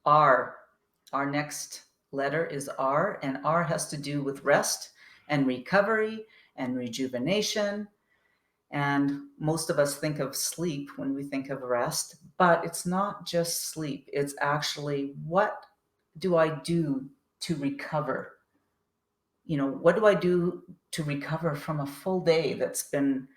R. Our next letter is R, and R has to do with rest and recovery and rejuvenation. And most of us think of sleep when we think of rest, but it's not just sleep. It's actually, what do I do to recover? What do I do to recover from a full day that's been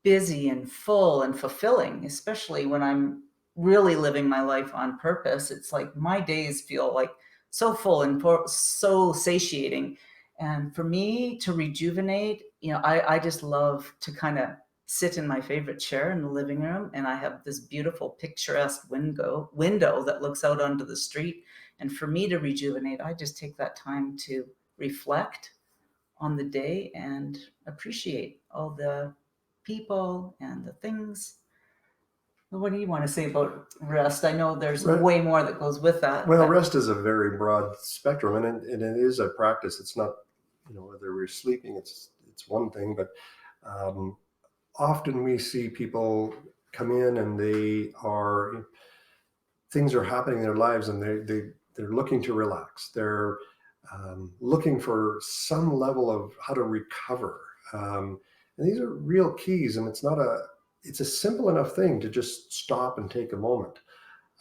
busy and full and fulfilling, especially when I'm really living my life on purpose? It's like my days feel like so full and so satiating. And for me to rejuvenate, I just love to kind of sit in my favorite chair in the living room, and I have this beautiful picturesque window that looks out onto the street. And for me to rejuvenate, I just take that time to reflect on the day and appreciate all the people and the things. What do you want to say about rest? I know there's way more that goes with that. Well, rest is a very broad spectrum, and it is a practice. It's not, whether we're sleeping, it's one thing, but often we see people come in and things are happening in their lives, and they're looking to relax. They're looking for some level of how to recover. And these are real keys, and it's a simple enough thing to just stop and take a moment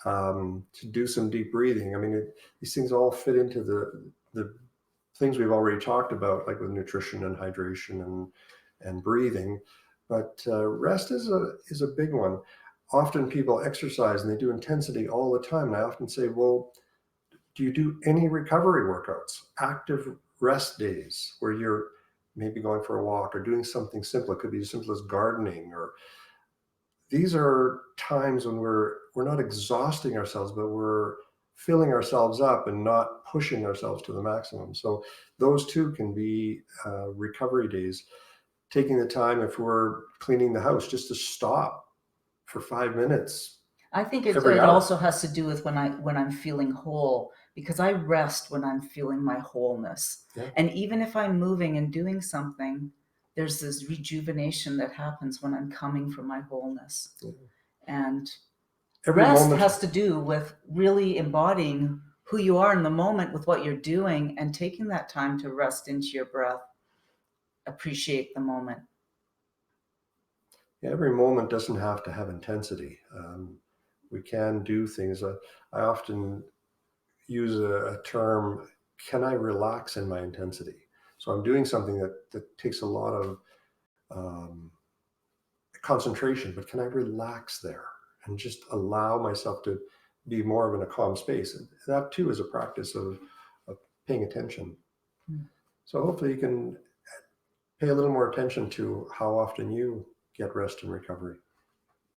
to do some deep breathing. I mean, these things all fit into the things we've already talked about, like with nutrition and hydration and breathing. But rest is a big one. Often people exercise and they do intensity all the time. And I often say, well, do you do any recovery workouts, active rest days where you're maybe going for a walk or doing something simple? It could be as simple as gardening. Or these are times when we're not exhausting ourselves, but we're filling ourselves up and not pushing ourselves to the maximum. So those two can be recovery days. Taking the time, if we're cleaning the house, just to stop for 5 minutes. I think it also has to do with when I'm feeling whole, because I rest when I'm feeling my wholeness. Yeah. And even if I'm moving and doing something, there's this rejuvenation that happens when I'm coming from my wholeness. Yeah. And rest has to do with really embodying who you are in the moment with what you're doing, and taking that time to rest into your breath. Appreciate the moment. Yeah, every moment doesn't have to have intensity. We can do things. I often use a term, can I relax in my intensity? So I'm doing something that takes a lot of concentration, but can I relax there and just allow myself to be more in a calm space? And that too is a practice of paying attention. So hopefully you can pay a little more attention to how often you get rest and recovery.